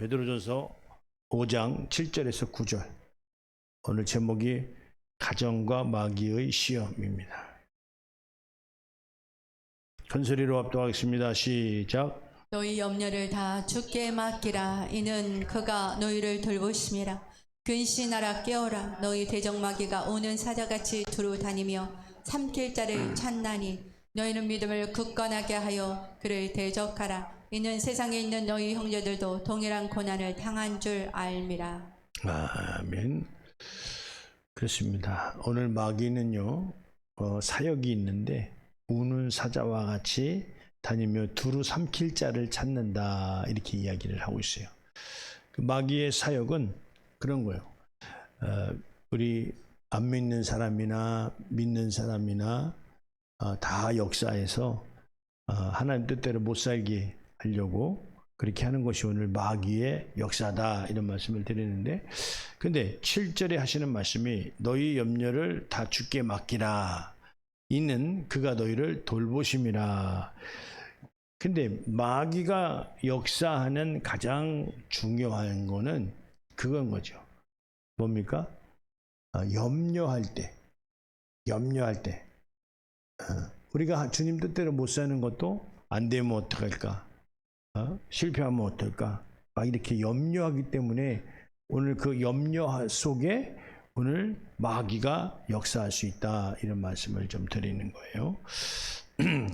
베드로전서 5장 7절에서 9절. 오늘 제목이 가정과 마귀의 시험입니다. 큰 소리로 합독하겠습니다. 시작. 너희 염려를 다 주께 맡기라. 이는 그가 너희를 돌보심이라. 근신하라 깨어라. 너희 대적마귀가 오는 사자같이 두루 다니며 삼킬 자를 찾나니 너희는 믿음을 굳건하게 하여 그를 대적하라. 이는 세상에 있는 너희 형제들도 동일한 고난을 당한 줄 알미라. 아멘. 그렇습니다. 오늘 마귀는요 사역이 있는데 우는 사자와 같이 다니며 두루 삼킬 자를 찾는다, 이렇게 이야기를 하고 있어요. 그 마귀의 사역은 그런 거예요. 우리 안 믿는 사람이나 믿는 사람이나 다 역사에서 하나님 뜻대로 못 살게 하려고 그렇게 하는 것이 오늘 마귀의 역사다, 이런 말씀을 드리는데, 근데 7절에 하시는 말씀이 너희 염려를 다 주께 맡기라. 이는 그가 너희를 돌보심이라. 근데 마귀가 역사하는 가장 중요한 거는 그건 거죠. 뭡니까? 염려할 때. 우리가 주님 뜻대로 못 사는 것도 안 되면 어떡할까? 실패하면 어떨까? 막 이렇게 염려하기 때문에 오늘 그 염려 속에 오늘 마귀가 역사할 수 있다, 이런 말씀을 좀 드리는 거예요.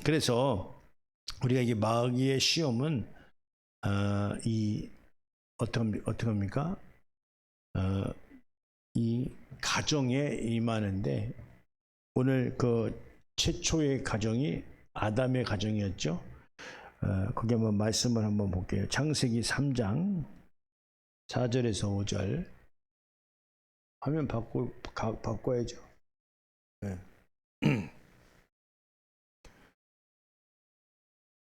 그래서 우리가 이 마귀의 시험은 어떻게 합니까? 이 가정에 임하는데, 오늘 그 최초의 가정이 아담의 가정이었죠. 거기 한번 말씀을 한번 볼게요. 창세기 3장 4절에서 5절. 화면 바꿔야죠. 네.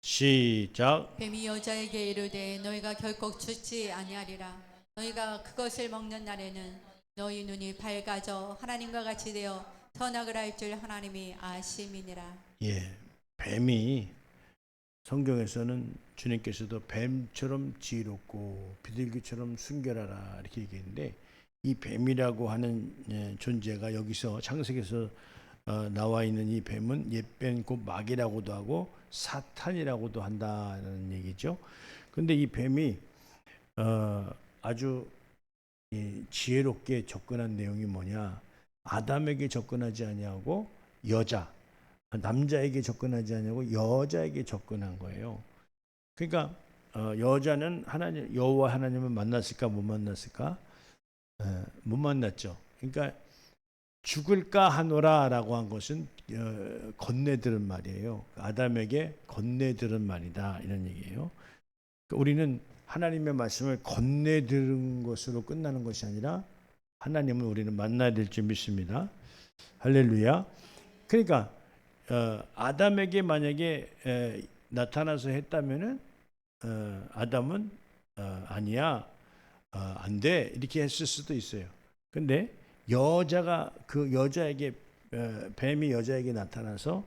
시작. 뱀이 여자에게 이르되 너희가 결코 죽지 아니하리라. 너희가 그것을 먹는 날에는 너희 눈이 밝아져 하나님과 같이 되어 선악을 알 줄 하나님이 아심이니라. 예, 뱀이 성경에서는 주님께서도 뱀처럼 지혜롭고 비둘기처럼 순결하라, 이렇게 얘기했는데, 이 뱀이라고 하는 존재가 여기서 창세기에서 나와 있는 이 뱀은 옛뱀 곧 마귀라고도 하고 사탄이라고도 한다는 얘기죠. 근데 이 뱀이 아주 지혜롭게 접근한 내용이 뭐냐? 아담에게 접근하지 아니하고 남자에게 접근하지 아니하고 여자에게 접근한 거예요. 그러니까 여자는 여호와 하나님을 만났을까 못 만났을까? 못 만났죠. 그러니까 죽을까 하노라라고 한 것은 건네들은 말이에요. 아담에게 건네들은 말이다, 이런 얘기예요. 우리는 하나님의 말씀을 건네들은 것으로 끝나는 것이 아니라 하나님을 우리는 만나야 될 줄 믿습니다. 할렐루야. 그러니까 아담에게 만약에 나타나서 했다면은 아담은 아니야, 안 돼, 이렇게 했을 수도 있어요. 근데 여자가 그 여자에게 뱀이 여자에게 나타나서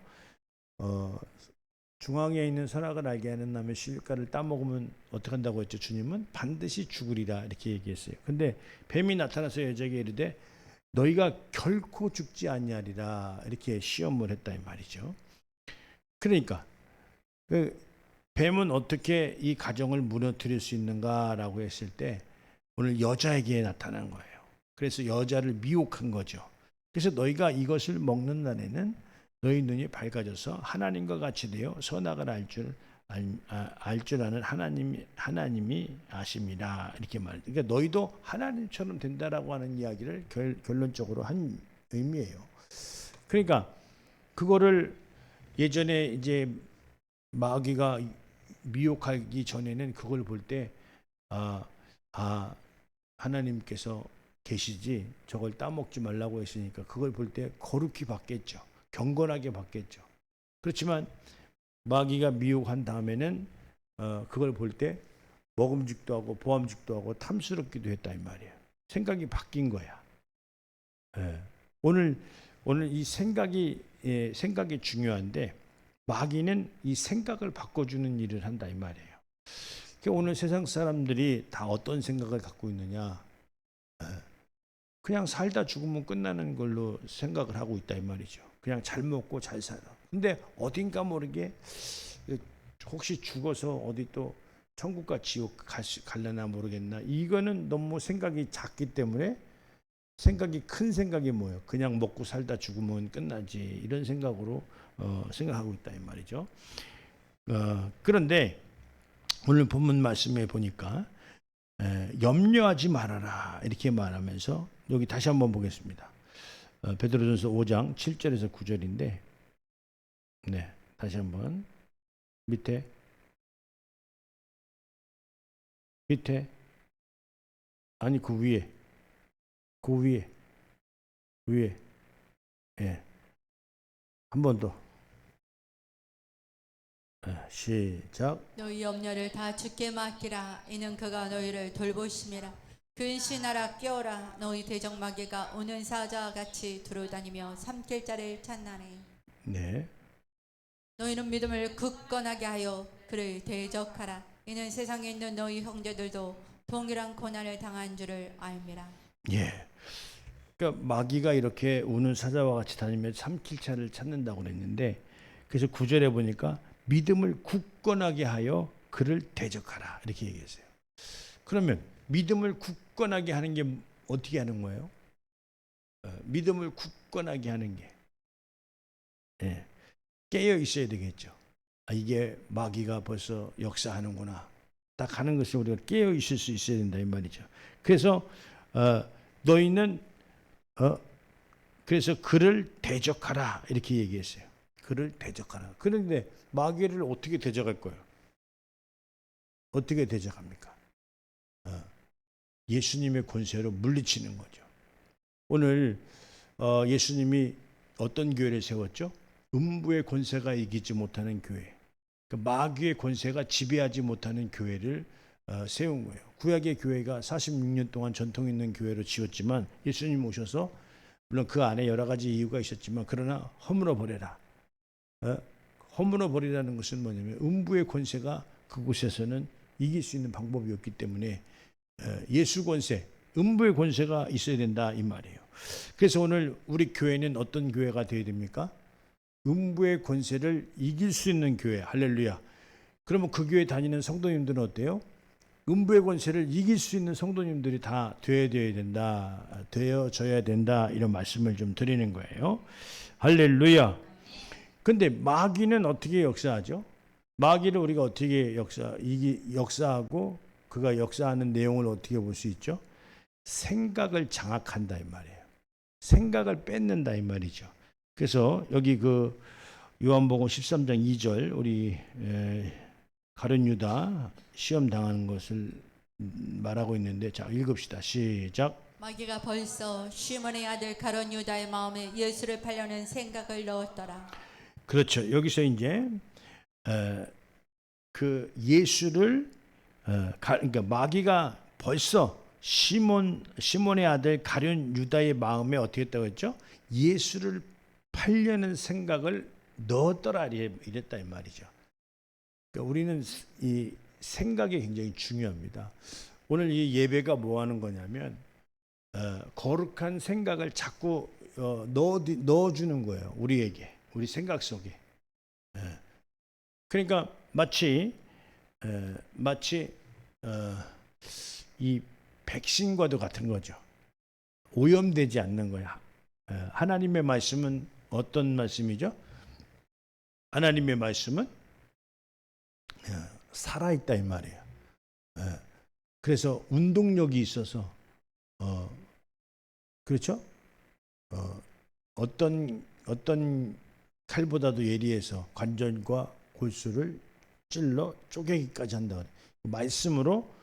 중앙에 있는 선악을 알게 하는 나무의 실과를 따먹으면 어떻게 한다고 했죠? 주님은 반드시 죽으리라, 이렇게 얘기했어요. 근데 뱀이 나타나서 여자에게 이르되 너희가 결코 죽지 아니하리라, 이렇게 시험을 했다, 이 말이죠. 그러니까 그 뱀은 어떻게 이 가정을 무너뜨릴 수 있는가라고 했을 때 오늘 여자에게 나타난 거예요. 그래서 여자를 미혹한 거죠. 그래서 너희가 이것을 먹는 날에는 너희 눈이 밝아져서 하나님과 같이 되어 선악을 알 줄 아는 하나님이 아심이라, 이렇게 말해요. 그러니까 너희도 하나님처럼 된다라고 하는 이야기를 결론적으로 한 의미예요. 그러니까 그거를 예전에 이제 마귀가 미혹하기 전에는 그걸 볼 때 하나님께서 계시지 저걸 따먹지 말라고 했으니까 그걸 볼 때 거룩히 봤겠죠. 경건하게 봤겠죠. 그렇지만 마귀가 미혹한 다음에는 그걸 볼 때 먹음직도 하고 보암직도 하고 탐스럽기도 했다, 이 말이에요. 생각이 바뀐 거야. 오늘 이 생각이 중요한데 마귀는 이 생각을 바꿔주는 일을 한다, 이 말이에요. 오늘 세상 사람들이 다 어떤 생각을 갖고 있느냐? 그냥 살다 죽으면 끝나는 걸로 생각을 하고 있다 이 말이죠. 그냥 잘 먹고 잘 살아. 근데 어딘가 모르게 혹시 죽어서 어디 또 천국과 지옥 갈려나 모르겠나. 이거는 너무 생각이 작기 때문에 생각이 큰 생각이 뭐예요? 그냥 먹고 살다 죽으면 끝나지. 이런 생각으로 생각하고 있다 이 말이죠. 그런데 오늘 본문 말씀에 보니까 염려하지 말아라 이렇게 말하면서 여기 다시 한번 보겠습니다. 베드로전서 5장 7절에서 9절인데 네, 다시 한번 밑에 아니 그 위에 예. 한 번 더 시작. 너희 염려를 다 주께 맡기라. 이는 그가 너희를 돌보심이라. 근신하라 깨어라. 너희 대적마귀가 오는 사자와 같이 두루다니며 삼킬 자를 찾나니. 네. 너희는 믿음을 굳건하게 하여 그를 대적하라. 이는 세상에 있는 너희 형제들도 동일한 고난을 당한 줄을 알미라. 예. 그러니까 마귀가 이렇게 우는 사자와 같이 다니며 삼킬 자를 찾는다고 그랬는데 그래서 9절에 보니까 믿음을 굳건하게 하여 그를 대적하라 이렇게 얘기했어요. 그러면 믿음을 굳건하게 하는 게 어떻게 하는 거예요? 믿음을 굳건하게 하는 게 깨어 있어야 되겠죠. 이게 마귀가 벌써 역사하는구나. 딱 하는 것을 우리가 깨어 있을 수 있어야 된다 이 말이죠. 그래서 너희는 그래서 그를 대적하라 이렇게 얘기했어요. 그를 대적하라. 그런데 마귀를 어떻게 대적할 거예요? 어떻게 대적합니까? 예수님의 권세로 물리치는 거죠. 오늘 예수님이 어떤 교회를 세웠죠? 음부의 권세가 이기지 못하는 교회, 마귀의 권세가 지배하지 못하는 교회를 세운 거예요. 구약의 교회가 46년 동안 전통 있는 교회로 지었지만 예수님 오셔서 물론 그 안에 여러 가지 이유가 있었지만 그러나 허물어 버려라. 허물어 버리라는 것은 뭐냐면 음부의 권세가 그곳에서는 이길 수 있는 방법이 없기 때문에 예수 권세, 음부의 권세가 있어야 된다 이 말이에요. 그래서 오늘 우리 교회는 어떤 교회가 되어야 됩니까? 음부의 권세를 이길 수 있는 교회. 할렐루야. 그러면 그 교회 다니는 성도님들은 어때요? 음부의 권세를 이길 수 있는 성도님들이 다 되어져야 된다 이런 말씀을 좀 드리는 거예요. 할렐루야. 근데 마귀는 어떻게 역사하죠? 마귀를 우리가 어떻게 역사하고 그가 역사하는 내용을 어떻게 볼 수 있죠? 생각을 장악한다 이 말이에요. 생각을 뺏는다 이 말이죠. 그래서 여기 그 요한복음 13장 2절 우리 가룟 유다 시험 당하는 것을 말하고 있는데 자 읽읍시다. 시작. 마귀가 벌써 시몬의 아들 가룟 유다의 마음에 예수를 팔려는 생각을 넣었더라. 그렇죠. 여기서 이제 그 예수를 그러니까 마귀가 벌써 시몬의 아들 가룟 유다의 마음에 어떻게 했다고 했죠? 예수를 팔려는 생각을 넣었더라 이랬다 이 말이죠. 그러니까 우리는 이 생각이 굉장히 중요합니다. 오늘 이 예배가 뭐 하는 거냐면 거룩한 생각을 자꾸 넣어주는 거예요. 우리에게, 우리 생각 속에. 그러니까 마치 이 백신과도 같은 거죠. 오염되지 않는 거야. 하나님의 말씀은 어떤 말씀이죠? 하나님의 말씀은 살아있다 이 말이에요. 그래서 운동력이 있어서 그렇죠? 어떤 칼보다도 예리해서 관절과 골수를 찔러 쪼개기까지 한다 그래. 말씀으로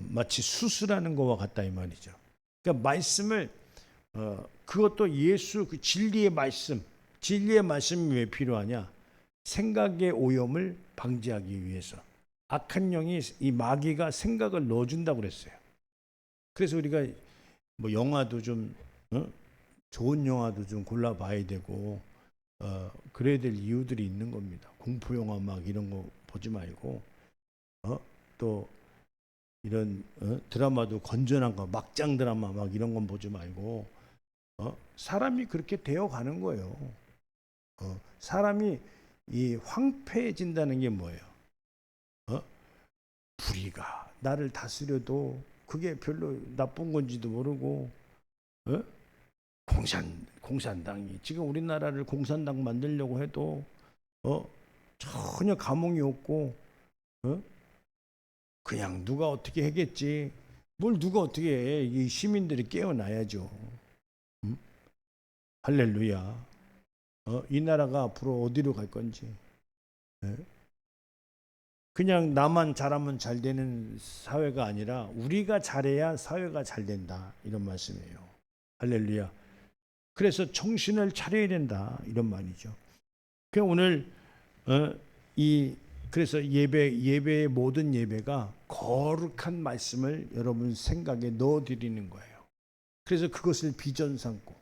마치 수술하는 것과 같다 이 말이죠. 그러니까 말씀을 그것도 예수 그 진리의 말씀이 왜 필요하냐? 생각의 오염을 방지하기 위해서. 악한 영이 이 마귀가 생각을 넣어준다고 그랬어요. 그래서 우리가 뭐 영화도 좀 좋은 영화도 좀 골라봐야 되고 그래야 될 이유들이 있는 겁니다. 공포 영화 막 이런 거 보지 말고 또 또 이런 드라마도 건전한 거, 막장 드라마 막 이런 건 보지 말고 사람이 그렇게 되어 가는 거예요. 사람이 이 황폐해진다는 게 뭐예요? 불의가 나를 다스려도 그게 별로 나쁜 건지도 모르고 공산당이 지금 우리나라를 공산당 만들려고 해도 전혀 감흥이 없고 그냥 누가 어떻게 하겠지. 뭘 누가 어떻게 해. 이 시민들이 깨어나야죠. 할렐루야. 이 나라가 앞으로 어디로 갈 건지. 그냥 나만 잘하면 잘 되는 사회가 아니라 우리가 잘해야 사회가 잘 된다. 이런 말씀이에요. 할렐루야. 그래서 정신을 차려야 된다. 이런 말이죠. 그래서 오늘 그래서 예배의 모든 예배가 거룩한 말씀을 여러분 생각에 넣어드리는 거예요. 그래서 그것을 비전 삼고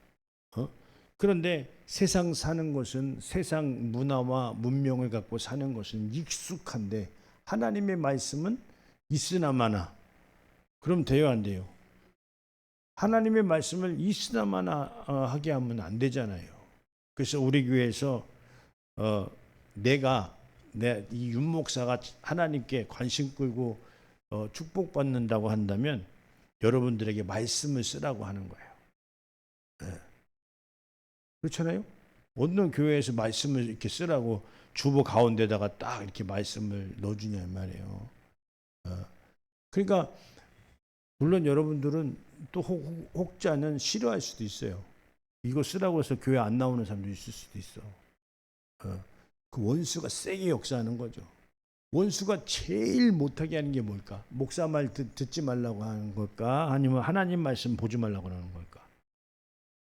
그런데 세상 사는 것은 세상 문화와 문명을 갖고 사는 것은 익숙한데 하나님의 말씀은 있으나마나 그럼 돼요 안 돼요? 하나님의 말씀을 있으나마나 하게 하면 안 되잖아요. 그래서 우리 교회에서 이 윤목사가 하나님께 관심 끌고 축복받는다고 한다면 여러분들에게 말씀을 쓰라고 하는 거예요. 그렇잖아요? 어느 교회에서 말씀을 이렇게 쓰라고 주보 가운데다가 딱 이렇게 말씀을 넣어주냐 말이에요. 그러니까 물론 여러분들은 또 혹자는 싫어할 수도 있어요. 이거 쓰라고 해서 교회 안 나오는 사람도 있을 수도 있어. 그 원수가 세게 역사하는 거죠. 원수가 제일 못하게 하는 게 뭘까? 목사 말 듣지 말라고 하는 걸까? 아니면 하나님 말씀 보지 말라고 하는 걸까?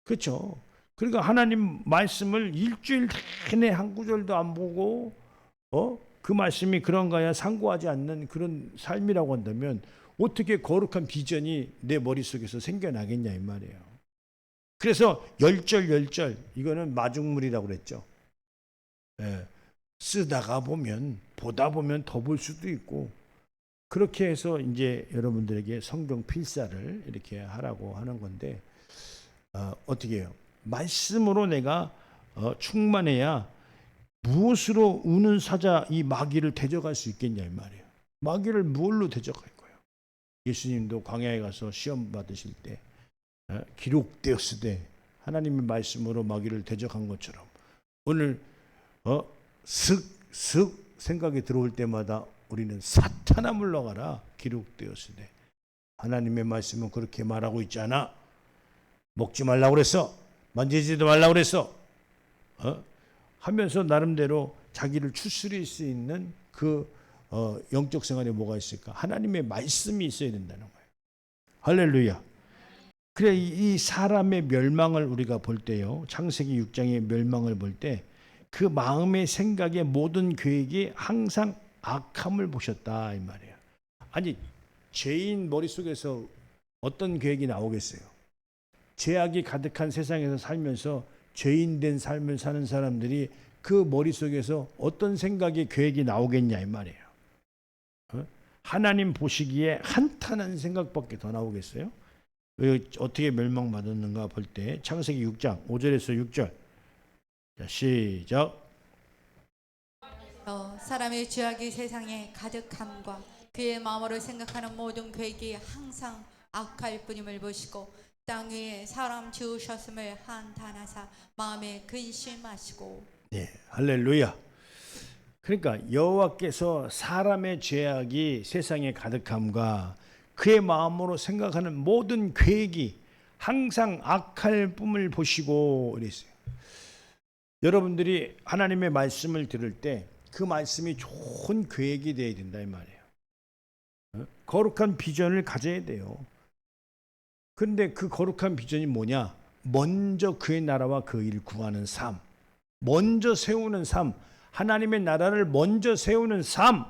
그렇죠. 그러니까 하나님 말씀을 일주일 내내 한 구절도 안 보고 그 말씀이 그런가야 상고하지 않는 그런 삶이라고 한다면 어떻게 거룩한 비전이 내 머릿속에서 생겨나겠냐 이 말이에요. 그래서 열절 이거는 마중물이라고 그랬죠. 쓰다가 보다 보면 더 볼 수도 있고 그렇게 해서 이제 여러분들에게 성경 필사를 이렇게 하라고 하는 건데 어떻게 해요? 말씀으로 내가 충만해야 무엇으로 우는 사자 이 마귀를 대적할 수 있겠냐 이 말이에요. 마귀를 무엇로 대적할 거예요? 예수님도 광야에 가서 시험 받으실 때 기록되었으되 하나님의 말씀으로 마귀를 대적한 것처럼 오늘 슥 생각이 들어올 때마다 우리는 사탄아 물러가라 기록되었으되 하나님의 말씀은 그렇게 말하고 있지 않아? 먹지 말라고 그랬어. 만지지도 말라고 그랬어. 하면서 나름대로 자기를 추스릴 수 있는 그 영적 생활에 뭐가 있을까? 하나님의 말씀이 있어야 된다는 거예요. 할렐루야. 그래 이 사람의 멸망을 우리가 볼 때요. 창세기 6장의 멸망을 볼 때 그 마음의 생각의 모든 계획이 항상 악함을 보셨다 이 말이에요. 아니 죄인 머릿속에서 어떤 계획이 나오겠어요? 죄악이 가득한 세상에서 살면서 죄인된 삶을 사는 사람들이 그 머릿속에서 어떤 생각의 계획이 나오겠냐 이 말이에요. 하나님 보시기에 한탄한 생각밖에 더 나오겠어요? 어떻게 멸망받았는가 볼 때 창세기 6장 5절에서 6절 자, 시작. 사람의 죄악이 세상에 가득함과 그의 마음으로 생각하는 모든 계획이 항상 악할 뿐임을 보시고 땅 위에 사람 지으셨음을 한탄하사 마음에 근심하시고. 네, 할렐루야. 그러니까 여호와께서 사람의 죄악이 세상에 가득함과 그의 마음으로 생각하는 모든 계획이 항상 악할 뿐을 보시고 이랬어요. 여러분들이 하나님의 말씀을 들을 때 그 말씀이 좋은 계획이 되어야 된다 이 말이에요. 거룩한 비전을 가져야 돼요. 그런데 그 거룩한 비전이 뭐냐? 먼저 그의 나라와 그 일을 구하는 삶, 먼저 세우는 삶, 하나님의 나라를 먼저 세우는 삶,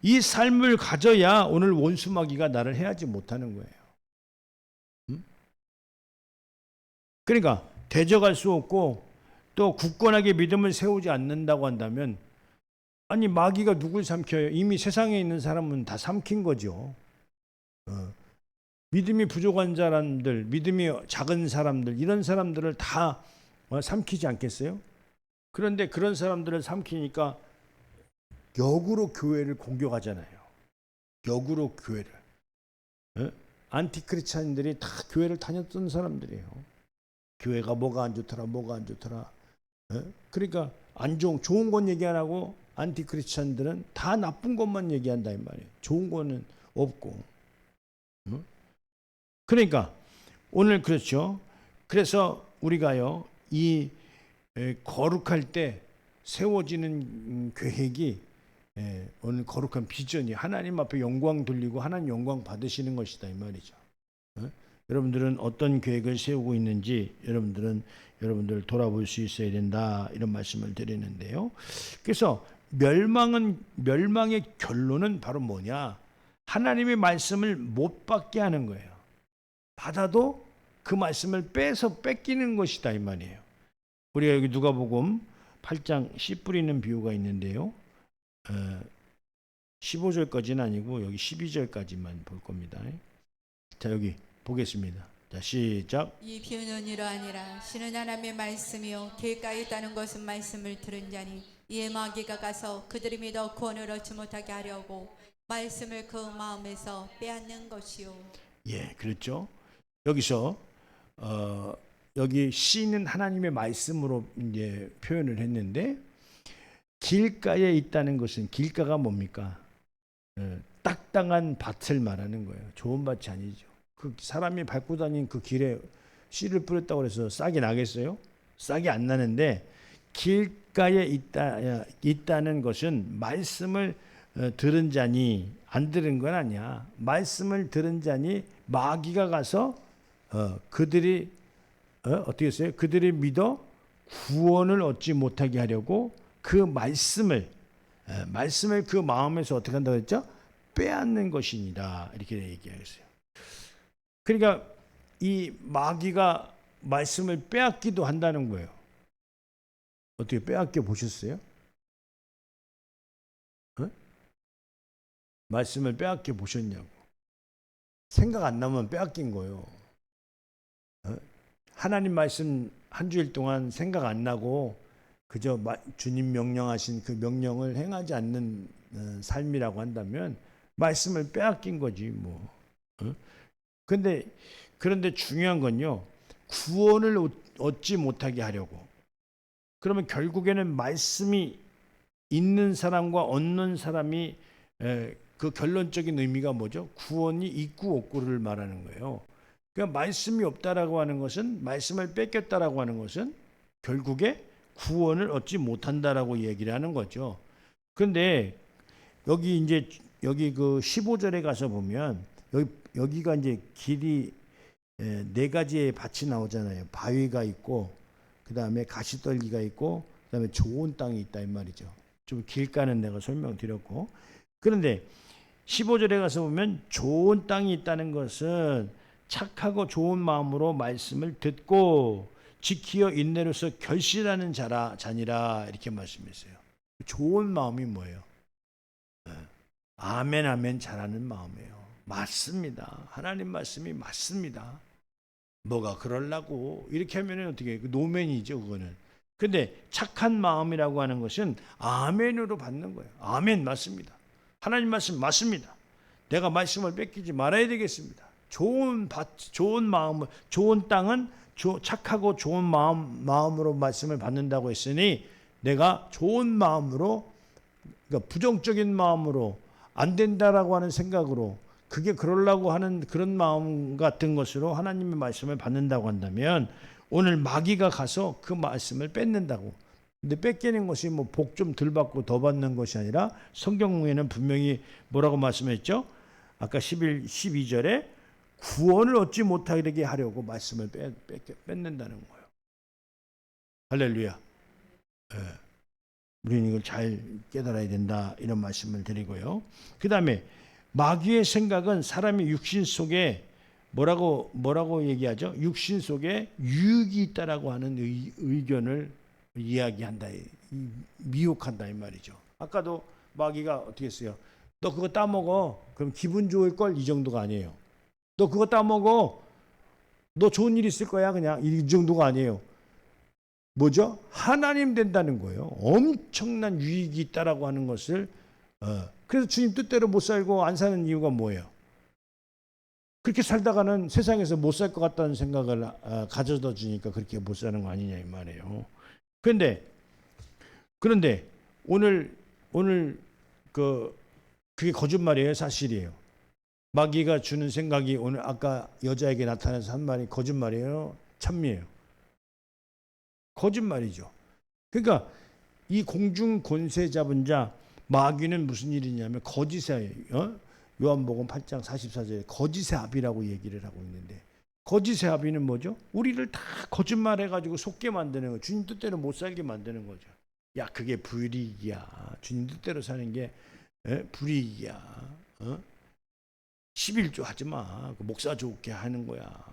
이 삶을 가져야 오늘 원수마귀가 나를 해하지 못하는 거예요. 그러니까 대적할 수 없고 또 굳건하게 믿음을 세우지 않는다고 한다면 아니 마귀가 누굴 삼켜요? 이미 세상에 있는 사람은 다 삼킨 거죠. 믿음이 부족한 사람들, 믿음이 작은 사람들, 이런 사람들을 다 삼키지 않겠어요? 그런데 그런 사람들을 삼키니까 역으로 교회를 공격하잖아요. 역으로 교회를. 안티크리스찬들이 다 교회를 다녔던 사람들이에요. 교회가 뭐가 안 좋더라, 뭐가 안 좋더라. 그러니까 좋은 건 얘기 안 하고 안티크리스찬들은 다 나쁜 것만 얘기한다 이 말이에요. 좋은 거는 없고. 그러니까 오늘 그렇죠. 그래서 우리가요 이 거룩할 때 세워지는 계획이 오늘 거룩한 비전이 하나님 앞에 영광 돌리고 하나님 영광 받으시는 것이다 이 말이죠. 여러분들은 어떤 계획을 세우고 있는지 여러분들 돌아볼 수 있어야 된다 이런 말씀을 드리는데요. 그래서 멸망의 결론은 바로 뭐냐? 하나님의 말씀을 못 받게 하는 거예요. 받아도 그 말씀을 뺏기는 것이다 이 말이에요. 우리가 여기 누가복음 8장 씨 뿌리는 비유가 있는데요. 15절까지는 아니고 여기 12절까지만 볼 겁니다. 자 여기 보겠습니다. 자 시작. 이 비유는 이러하니라. 신은 하나님의 말씀이요 길가에 있다는 것은 말씀을 들은 자니 이에 마귀가 가서 그들이 믿어 구원을 얻지 못하게 하려고 말씀을 그 마음에서 빼앗는 것이요. 예, 그렇죠. 여기서 여기 씨는 하나님의 말씀으로 이제 표현을 했는데 길가에 있다는 것은 길가가 뭡니까? 딱딱한 밭을 말하는 거예요. 좋은 밭이 아니죠. 그 사람이 밟고 다닌 그 길에 씨를 뿌렸다고 해서 싹이 나겠어요? 싹이 안 나는데 길가에 있다는 것은 말씀을 들은 자니 안 들은 건 아니야. 말씀을 들은 자니 마귀가 가서 그들이 어떻게 했어요? 그들이 믿어 구원을 얻지 못하게 하려고 그 말씀을 그 마음에서 어떻게 한다고 했죠? 빼앗는 것이니라 이렇게 얘기하겠어요. 그러니까 이 마귀가 말씀을 빼앗기도 한다는 거예요. 어떻게 빼앗겨 보셨어요? 말씀을 빼앗겨 보셨냐고. 생각 안 나면 빼앗긴 거예요. 하나님 말씀 한 주일 동안 생각 안 나고 그저 주님 명령하신 그 명령을 행하지 않는 삶이라고 한다면 말씀을 빼앗긴 거지 뭐. 그런데 중요한 건요. 구원을 얻지 못하게 하려고. 그러면 결국에는 말씀이 있는 사람과 없는 사람이 그 결론적인 의미가 뭐죠? 구원이 있고 없고를 말하는 거예요. 그러니까 말씀이 없다라고 하는 것은 말씀을 뺏겼다라고 하는 것은 결국에 구원을 얻지 못한다라고 얘기를 하는 거죠. 그런데 여기 그 15절에 가서 보면 여기가 이제 길이 네 가지의 밭이 나오잖아요. 바위가 있고 그다음에 가시떨기가 있고 그다음에 좋은 땅이 있다 이 말이죠. 좀 길가는 내가 설명드렸고 그런데 15절에 가서 보면 좋은 땅이 있다는 것은 착하고 좋은 마음으로 말씀을 듣고 지키어 인내로서 결실하는 자니라 이렇게 말씀했어요. 좋은 마음이 뭐예요? 아멘 아멘 잘하는 마음이에요. 맞습니다. 하나님 말씀이 맞습니다. 뭐가 그러려고 이렇게 하면 어떻게 그 노맨이죠 그거는. 근데 착한 마음이라고 하는 것은 아멘으로 받는 거예요. 아멘 맞습니다. 하나님 말씀 맞습니다. 내가 말씀을 뺏기지 말아야 되겠습니다. 좋은 밭, 좋은 마음을, 좋은 땅은 착하고 좋은 마음으로 말씀을 받는다고 했으니 내가 좋은 마음으로, 그러니까 부정적인 마음으로 안 된다라고 하는 생각으로 그게 그러려고 하는 그런 마음 같은 것으로 하나님의 말씀을 받는다고 한다면 오늘 마귀가 가서 그 말씀을 뺏는다고. 근데 뺏기는 것이 뭐 복 좀 덜 받고 더 받는 것이 아니라 성경에는 분명히 뭐라고 말씀했죠? 아까 12절에 구원을 얻지 못하게 하려고 말씀을 뺏는다는 거예요. 할렐루야. 네. 우리는 이걸 잘 깨달아야 된다 이런 말씀을 드리고요. 그 다음에 마귀의 생각은 사람의 육신 속에 뭐라고 얘기하죠? 육신 속에 유익이 있다라고 하는 의견을 이야기한다, 미혹한다 이 말이죠. 아까도 마귀가 어떻게 했어요? 너 그거 따먹어. 그럼 기분 좋을 걸, 이 정도가 아니에요. 너 그거 따먹어. 너 좋은 일 있을 거야. 그냥 이 정도가 아니에요. 뭐죠? 하나님 된다는 거예요. 엄청난 유익이 있다라고 하는 것을. 그래서 주님 뜻대로 못 살고 안 사는 이유가 뭐예요? 그렇게 살다가는 세상에서 못 살 것 같다는 생각을 가져다 주니까 그렇게 못 사는 거 아니냐 이 말이에요. 그런데 오늘 그게 거짓말이에요, 사실이에요? 마귀가 주는 생각이 오늘 아까 여자에게 나타나서 한 말이 거짓말이에요, 참미예요? 거짓말이죠. 그러니까 이 공중 권세 잡은 자 마귀는 무슨 일이냐면 거짓의 요한복음 8장 44절에 거짓의 아비라고 얘기를 하고 있는데, 거짓의 아비는 뭐죠? 우리를 다 거짓말해가지고 속게 만드는 거, 주님 뜻대로 못 살게 만드는 거죠. 야, 그게 불이익이야. 주님 뜻대로 사는 게 불이익이야. 11조 하지 마. 목사 좋게 하는 거야.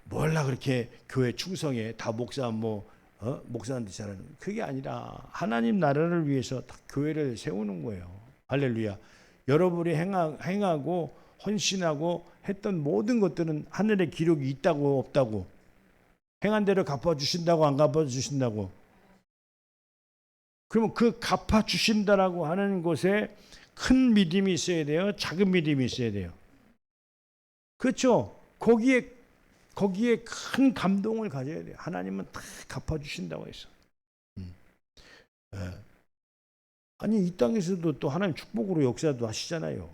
뭘라 그렇게 교회 충성해. 다 목사 목사한테 잘하는. 그게 아니라 하나님 나라를 위해서 다 교회를 세우는 거예요. 할렐루야. 여러분이 행하고 헌신하고 했던 모든 것들은 하늘에 기록이 있다고 없다고? 행한 대로 갚아주신다고 안 갚아주신다고? 그러면 그 갚아주신다라고 하는 것에 큰 믿음이 있어야 돼요? 작은 믿음이 있어야 돼요? 그렇죠? 거기에 큰 감동을 가져야 돼요. 하나님은 다 갚아주신다고 했어. 아니, 이 땅에서도 또 하나님 축복으로 역사도 하시잖아요.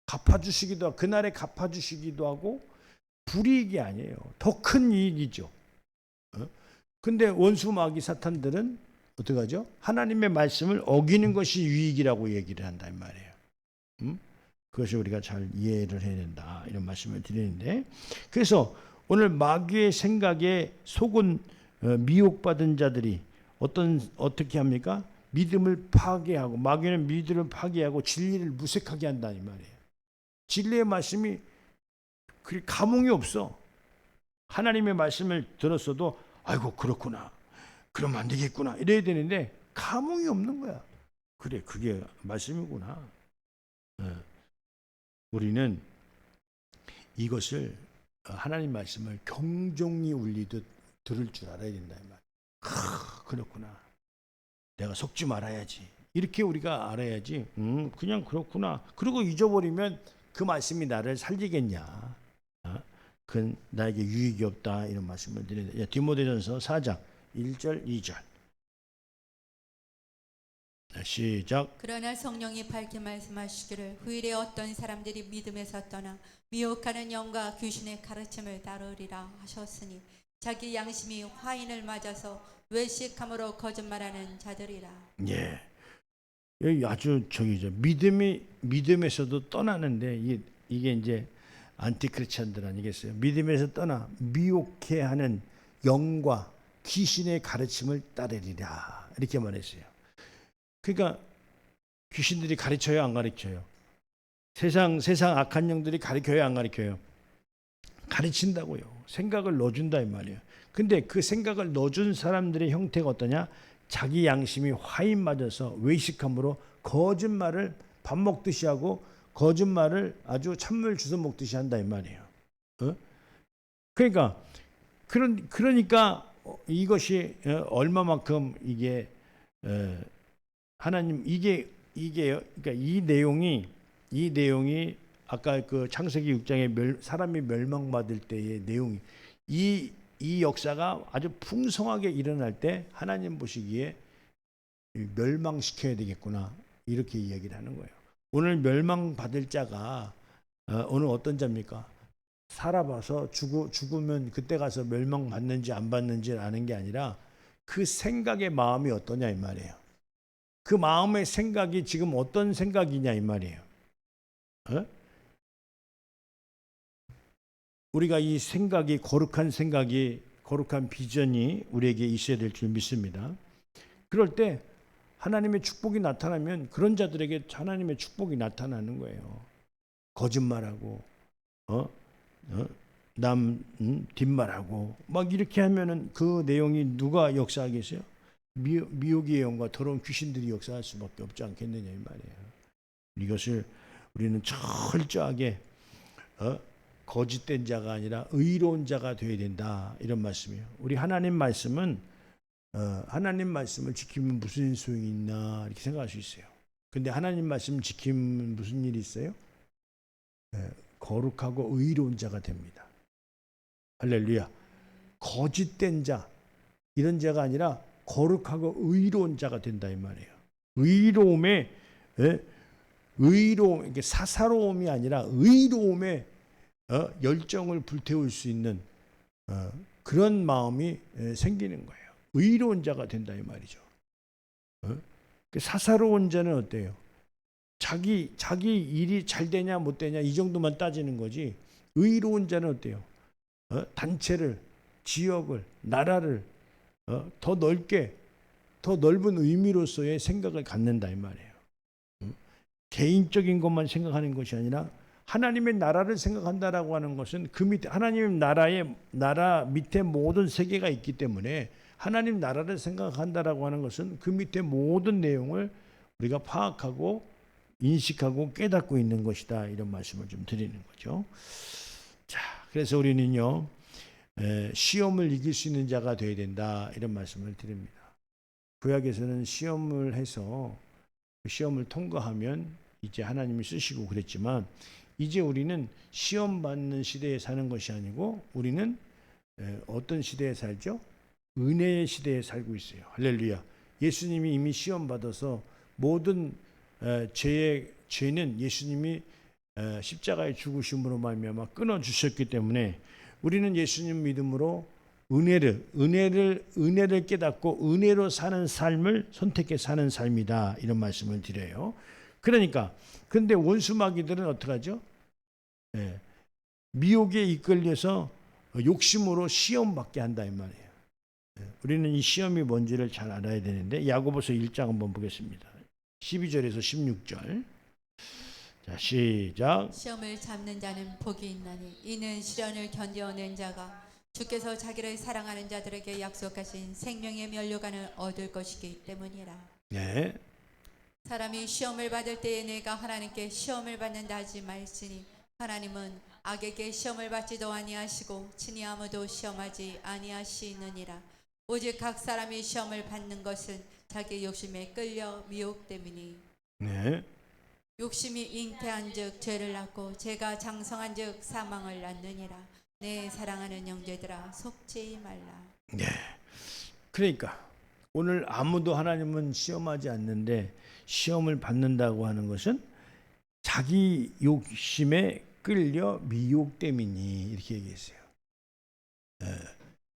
갚아주시기도 하고, 그날에 갚아주시기도 하고, 불이익이 아니에요. 더 큰 이익이죠. 근데 원수 마귀 사탄들은 어떻게 하죠? 하나님의 말씀을 어기는 것이 유익이라고 얘기를 한다 이 말이에요. 그것이 우리가 잘 이해를 해야 된다, 이런 말씀을 드리는데, 그래서 오늘 마귀의 생각에 속은 미혹받은 자들이 어떻게 합니까? 믿음을 파괴하고, 마귀는 믿음을 파괴하고 진리를 무색하게 한다 이 말이에요. 진리의 말씀이 그리 감흥이 없어. 하나님의 말씀을 들었어도 아이고 그렇구나, 그러면 안 되겠구나 이래야 되는데 감흥이 없는 거야. 그래, 그게 말씀이구나. 우리는 이것을, 하나님 말씀을 경종이 울리듯 들을 줄 알아야 된다 이 말. 그렇구나, 내가 속지 말아야지, 이렇게 우리가 알아야지. 그냥 그렇구나 그러고 잊어버리면 그 말씀이 나를 살리겠냐? 그건 나에게 유익이 없다, 이런 말씀을 드리는데, 디모데전서 4장 1절 2절 시작. 그러나 성령이 밝게 말씀하시기를 후일에 어떤 사람들이 믿음에서 떠나 미혹하는 영과 귀신의 가르침을 따르리라 하셨으니 자기 양심이 화인을 맞아서 외식함으로 거짓말하는 자들이라. 예, 여기 아주 저기죠. 믿음에서도 떠나는데 이게 이제 안티크리스찬들 아니겠어요? 믿음에서 떠나 미혹해 하는 영과 귀신의 가르침을 따르리라, 이렇게 말했어요. 그러니까 귀신들이 가르쳐요, 안 가르쳐요? 세상 악한 영들이 가르쳐요, 안 가르쳐요? 가르친다고요. 생각을 넣어준다 이 말이에요. 근데 그 생각을 넣어준 사람들의 형태가 어떠냐? 자기 양심이 화인 맞아서 외식함으로 거짓말을 밥 먹듯이 하고, 거짓말을 아주 찬물 주워 먹듯이 한다 이 말이에요. 그러니까 이것이 얼마만큼 이게 하나님, 이게요. 그러니까 이 내용이 아까 그 창세기 6장에 사람이 멸망받을 때의 내용이, 이 역사가 아주 풍성하게 일어날 때 하나님 보시기에 멸망시켜야 되겠구나, 이렇게 이야기를 하는 거예요. 오늘 멸망받을 자가 오늘 어떤 자입니까? 살아봐서 죽으면 그때 가서 멸망받는지 안 받는지 아는 게 아니라 그 생각의 마음이 어떠냐 이 말이에요. 그 마음의 생각이 지금 어떤 생각이냐 이 말이에요. 우리가 이 생각이, 거룩한 비전이 우리에게 있어야 될 줄 믿습니다. 그럴 때 하나님의 축복이 나타나면 그런 자들에게 하나님의 축복이 나타나는 거예요. 거짓말하고 남 뒷말하고 막 이렇게 하면은 그 내용이 누가 역사하겠어요? 미혹의 영과 더러운 귀신들이 역사할 수밖에 없지 않겠느냐 이 말이에요. 이것을 우리는 철저하게 거짓된 자가 아니라 의로운 자가 되어야 된다 이런 말씀이에요. 우리 하나님 말씀은 하나님 말씀을 지키면 무슨 소용이 있나 이렇게 생각할 수 있어요. 근데 하나님 말씀 지키면 무슨 일이 있어요? 거룩하고 의로운 자가 됩니다. 할렐루야. 거짓된 자 이런 자가 아니라 거룩하고 의로운 자가 된다 이 말이에요. 의로움에 의로움, 이게 사사로움이 아니라 의로움에 열정을 불태울 수 있는 그런 마음이 생기는 거예요. 의로운 자가 된다 이 말이죠. 사사로운 자는 어때요? 자기 일이 잘 되냐 못 되냐 이 정도만 따지는 거지. 의로운 자는 어때요? 단체를, 지역을, 나라를 더 넓게, 더 넓은 의미로서의 생각을 갖는다 이 말이에요. 개인적인 것만 생각하는 것이 아니라 하나님의 나라를 생각한다라고 하는 것은 그 밑에 하나님의 나라 밑에 모든 세계가 있기 때문에 하나님 나라를 생각한다라고 하는 것은 그 밑에 모든 내용을 우리가 파악하고 인식하고 깨닫고 있는 것이다 이런 말씀을 좀 드리는 거죠. 자, 그래서 우리는요 시험을 이길 수 있는 자가 되어야 된다 이런 말씀을 드립니다. 구약에서는 시험을 해서 시험을 통과하면 이제 하나님이 쓰시고 그랬지만 이제 우리는 시험 받는 시대에 사는 것이 아니고 우리는 어떤 시대에 살죠? 은혜의 시대에 살고 있어요. 할렐루야. 예수님이 이미 시험 받아서 모든 죄는 예수님이 십자가의 죽으심으로 말미암아 끊어 주셨기 때문에 우리는 예수님 믿음으로 은혜를 깨닫고 은혜로 사는 삶을 선택해 사는 삶이다 이런 말씀을 드려요. 그러니까 근데 원수 마귀들은 어떡하죠? 미혹에 이끌려서 욕심으로 시험 받게 한다 이 말이에요. 우리는 이 시험이 뭔지를 잘 알아야 되는데 야고보서 1장 한번 보겠습니다. 12절에서 16절. 자, 시작. 시험을 잡는 자는 복이 있나니 이는 시련을 견뎌오는 자가 주께서 자기를 사랑하는 자들에게 약속하신 생명의 면류관을 얻을 것이기 때문이라. 네. 사람이 시험을 받을 때에 내가 하나님께 시험을 받는다 하지 말지니 하나님은 악에게 시험을 받지도 아니하시고 친히 아무도 시험하지 아니하시느니라. 오직 각 사람이 시험을 받는 것은 자기 욕심에 끌려 미혹됨이니 네. 욕심이 잉태한즉 죄를 낳고 죄가 장성한즉 사망을 낳느니라. 내 사랑하는 형제들아 속지 말라. 네. 그러니까 오늘 아무도 하나님은 시험하지 않는데 시험을 받는다고 하는 것은 자기 욕심에 끌려 미혹됨이니 이렇게 얘기했어요.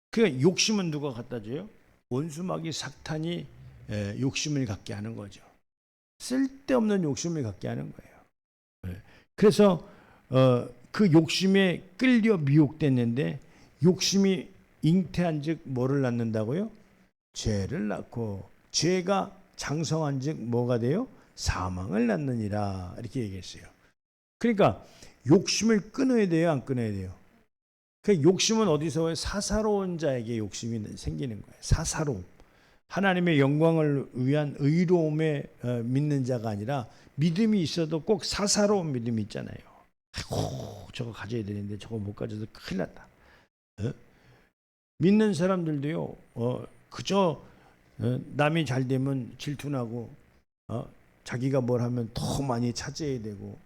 그 욕심은 누가 갖다 줘요? 원수마귀 사탄이 욕심을 갖게 하는 거죠. 쓸데없는 욕심을 갖게 하는 거예요. 그래서 그 욕심에 끌려 미혹됐는데 욕심이 잉태한즉 뭐를 낳는다고요? 죄를 낳고 죄가 장성한즉 뭐가 돼요? 사망을 낳느니라 이렇게 얘기했어요. 그러니까 욕심을 끊어야 돼요, 안 끊어야 돼요? 그 욕심은 어디서 와요? 사사로운 자에게 욕심이 생기는 거예요. 사사로움. 하나님의 영광을 위한 의로움에 믿는 자가 아니라 믿음이 있어도 꼭 사사로운 믿음이 있잖아요. 아이고, 저거 가져야 되는데 저거 못 가져서 큰일 났다. 믿는 사람들도요, 그저 남이 잘 되면 질투나고 자기가 뭘 하면 더 많이 차지해야 되고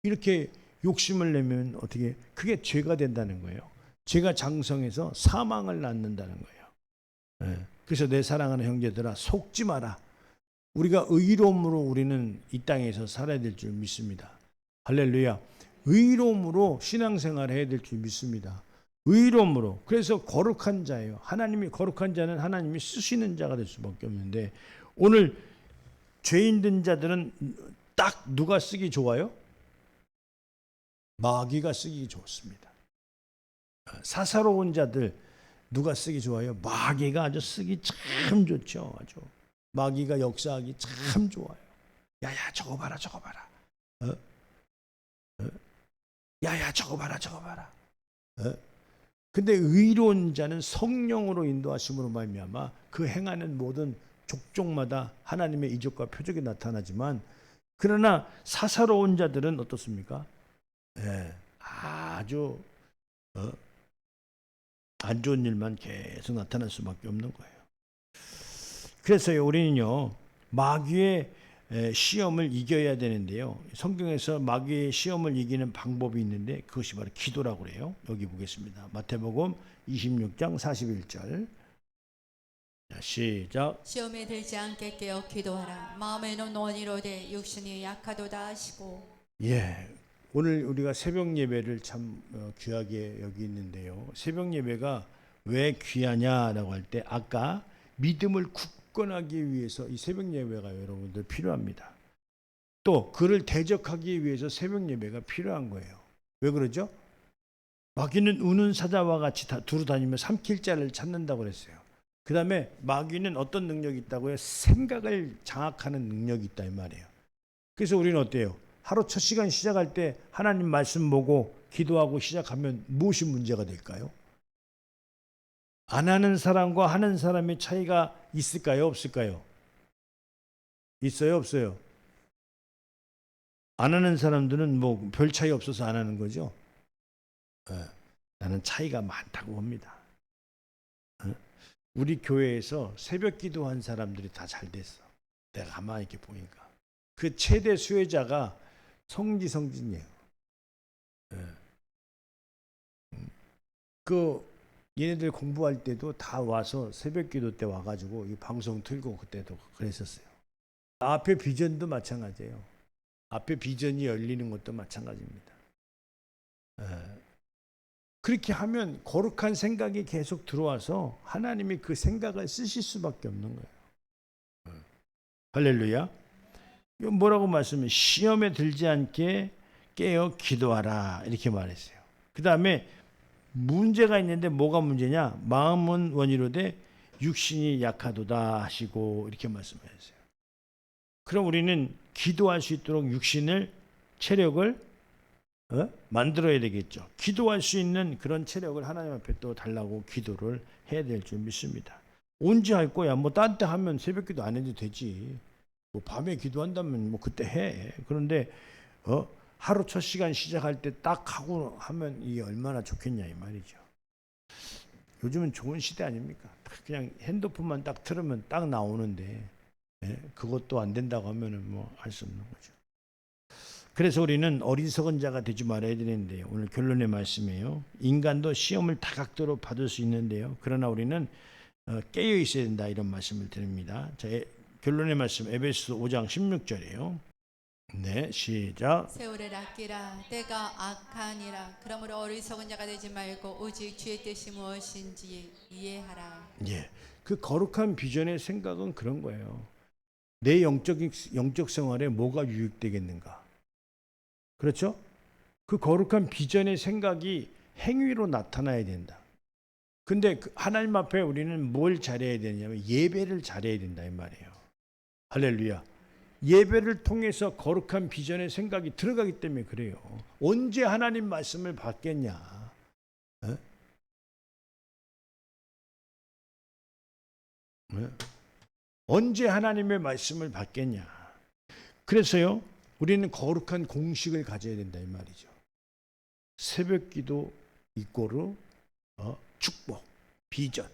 이렇게 욕심을 내면 어떻게 그게 죄가 된다는 거예요. 죄가 장성해서 사망을 낳는다는 거예요. 그래서 내 사랑하는 형제들아 속지 마라. 우리가 의로움으로 우리는 이 땅에서 살아야 될 줄 믿습니다. 할렐루야. 의로움으로 신앙생활을 해야 될 줄 믿습니다. 의로움으로. 그래서 거룩한 자예요. 하나님이 거룩한 자는 하나님이 쓰시는 자가 될 수밖에 없는데 오늘 죄인 된 자들은 딱 누가 쓰기 좋아요? 마귀가 쓰기 좋습니다. 사사로운 자들 누가 쓰기 좋아요? 마귀가 아주 쓰기 참 좋죠. 아주 마귀가 역사하기 참 좋아요. 야야 저거 봐라 저거 봐라. 야야 저거 봐라 저거 봐라. 근데 의로운 자는 성령으로 인도하심으로 말미암아 그 행하는 모든 족족마다 하나님의 이적과 표적이 나타나지만, 그러나 사사로운 자들은 어떻습니까? 아주 안 좋은 일만 계속 나타날 수밖에 없는 거예요. 그래서요, 우리는요, 마귀의 시험을 이겨야 되는데요, 성경에서 마귀의 시험을 이기는 방법이 있는데 그것이 바로 기도라고 그래요. 여기 보겠습니다. 마태복음 26장 41절. 시작. 시험에 들지 않게 깨어 기도하라. 마음에는 원이로되 육신이 약하도다 하시고. 오늘 우리가 새벽 예배를 참 귀하게 여기 있는데요, 새벽 예배가 왜 귀하냐라고 할 때 아까 믿음을 굳건하기 위해서 이 새벽 예배가 여러분들 필요합니다. 또 그를 대적하기 위해서 새벽 예배가 필요한 거예요. 왜 그러죠? 마귀는 우는 사자와 같이 두루 다니며 삼킬 자를 찾는다고 그랬어요. 그 다음에 마귀는 어떤 능력이 있다고요? 생각을 장악하는 능력이 있다 이 말이에요. 그래서 우리는 어때요? 하루 첫 시간 시작할 때 하나님 말씀 보고 기도하고 시작하면 무엇이 문제가 될까요? 안 하는 사람과 하는 사람의 차이가 있을까요? 없을까요? 있어요? 없어요? 안 하는 사람들은 뭐 별 차이 없어서 안 하는 거죠. 나는 차이가 많다고 봅니다. 우리 교회에서 새벽 기도한 사람들이 다 잘 됐어. 내가 가만히 이렇게 보니까 그 최대 수혜자가 성지성진이에요. 얘네들 공부할 때도 다 와서 새벽 기도 때 와가지고 이 방송 틀고 그때도 그랬었어요. 앞에 비전도 마찬가지예요. 앞에 비전이 열리는 것도 마찬가지입니다. 그렇게 하면 거룩한 생각이 계속 들어와서 하나님이 그 생각을 쓰실 수밖에 없는 거예요. 할렐루야. 이거 뭐라고 말씀해? 시험에 들지 않게 깨어 기도하라 이렇게 말했어요. 그 다음에 문제가 있는데 뭐가 문제냐? 마음은 원이로되 육신이 약하도다 하시고 이렇게 말씀하셨어요. 그럼 우리는 기도할 수 있도록 육신을, 체력을 만들어야 되겠죠. 기도할 수 있는 그런 체력을 하나님 앞에 또 달라고 기도를 해야 될 줄 믿습니다. 언제 할 거야? 뭐 딴 때 하면 새벽 기도 안 해도 되지. 뭐 밤에 기도한다면 뭐 그때 해. 그런데 하루 첫 시간 시작할 때 딱 하고 하면 이게 얼마나 좋겠냐 이 말이죠. 요즘은 좋은 시대 아닙니까? 그냥 핸드폰만 딱 틀으면 딱 나오는데 그것도 안 된다고 하면은 뭐 할 수 없는 거죠. 그래서 우리는 어리석은 자가 되지 말아야 되는데요, 오늘 결론의 말씀이에요. 인간도 시험을 다각도로 받을 수 있는데요, 그러나 우리는 깨어 있어야 된다 이런 말씀을 드립니다. 자, 결론의 말씀 에베소 5장 16절이에요. 네, 시작. 세월을 아끼라. 때가 악하니라. 그러므로 어리석은 자가 되지 말고 오직 주의 뜻이 무엇인지 이해하라. 그 거룩한 비전의 생각은 그런 거예요. 내 영적 생활에 뭐가 유익되겠는가? 그렇죠? 그 거룩한 비전의 생각이 행위로 나타나야 된다. 근데 하나님 앞에 우리는 뭘 잘해야 되냐면 예배를 잘해야 된다 이 말이에요. 할렐루야. 예배를 통해서 거룩한 비전의 생각이 들어가기 때문에 그래요. 언제 하나님 말씀을 받겠냐? 언제 하나님의 말씀을 받겠냐? 그래서요, 우리는 거룩한 공식을 가져야 된다 이 말이죠. 새벽 기도 이꼬르 축복, 비전,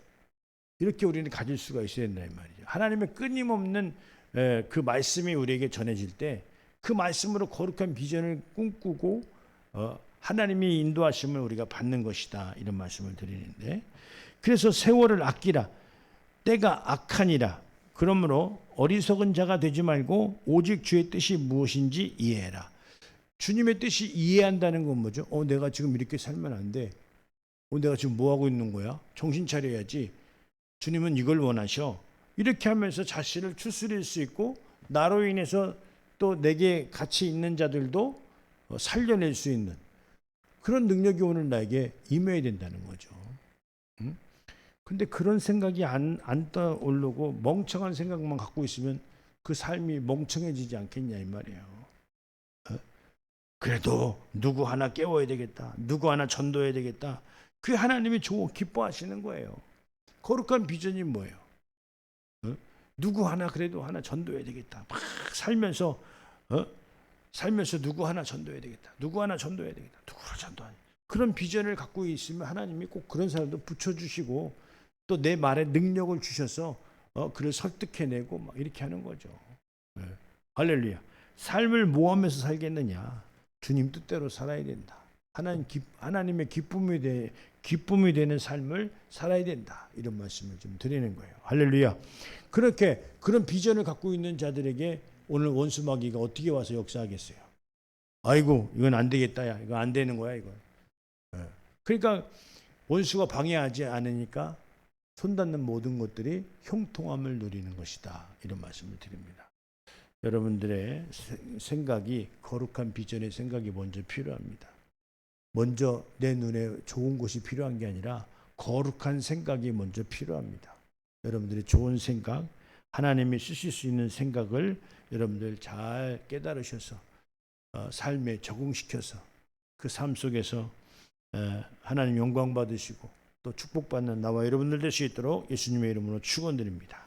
이렇게 우리는 가질 수가 있어야 된다 이 말이죠. 하나님의 끊임없는 그 말씀이 우리에게 전해질 때 그 말씀으로 거룩한 비전을 꿈꾸고 하나님이 인도하심을 우리가 받는 것이다 이런 말씀을 드리는데, 그래서 세월을 아끼라. 때가 악하니라. 그러므로 어리석은 자가 되지 말고 오직 주의 뜻이 무엇인지 이해해라. 주님의 뜻이 이해한다는 건 뭐죠? 내가 지금 이렇게 살면 안 돼. 내가 지금 뭐 하고 있는 거야? 정신 차려야지. 주님은 이걸 원하셔. 이렇게 하면서 자신을 추스릴 수 있고, 나로 인해서 또 내게 같이 있는 자들도 살려낼 수 있는 그런 능력이 오늘 나에게 임해야 된다는 거죠. 근데 그런 생각이 안 떠오르고 멍청한 생각만 갖고 있으면 그 삶이 멍청해지지 않겠냐 이 말이에요. 그래도 누구 하나 깨워야 되겠다, 누구 하나 전도해야 되겠다, 그게 하나님이 기뻐하시는 거예요. 거룩한 비전이 뭐예요? 누구 하나 그래도 하나 전도해야 되겠다. 막 살면서 살면서 누구 하나 전도해야 되겠다. 누구 하나 전도해야 되겠다. 누구를 전도하니? 그런 비전을 갖고 있으면 하나님이 꼭 그런 사람도 붙여주시고 또 내 말에 능력을 주셔서 그를 설득해내고 막 이렇게 하는 거죠. 할렐루야. 삶을 뭐 하면서 살겠느냐? 주님 뜻대로 살아야 된다. 하나님의 기쁨이 되는 삶을 살아야 된다. 이런 말씀을 좀 드리는 거예요. 할렐루야. 그렇게 그런 비전을 갖고 있는 자들에게 오늘 원수 마귀가 어떻게 와서 역사하겠어요? 아이고 이건 안 되겠다. 야 이거 안 되는 거야 이거. 그러니까 원수가 방해하지 않으니까 손닿는 모든 것들이 형통함을 누리는 것이다. 이런 말씀을 드립니다. 여러분들의 생각이 거룩한 비전의 생각이 먼저 필요합니다. 먼저 내 눈에 좋은 것이 필요한 게 아니라 거룩한 생각이 먼저 필요합니다. 여러분들의 좋은 생각, 하나님이 쓰실 수 있는 생각을 여러분들 잘 깨달으셔서 삶에 적응시켜서 그 삶 속에서 하나님 영광 받으시고 또 축복받는 나와 여러분들 될 수 있도록 예수님의 이름으로 축원드립니다.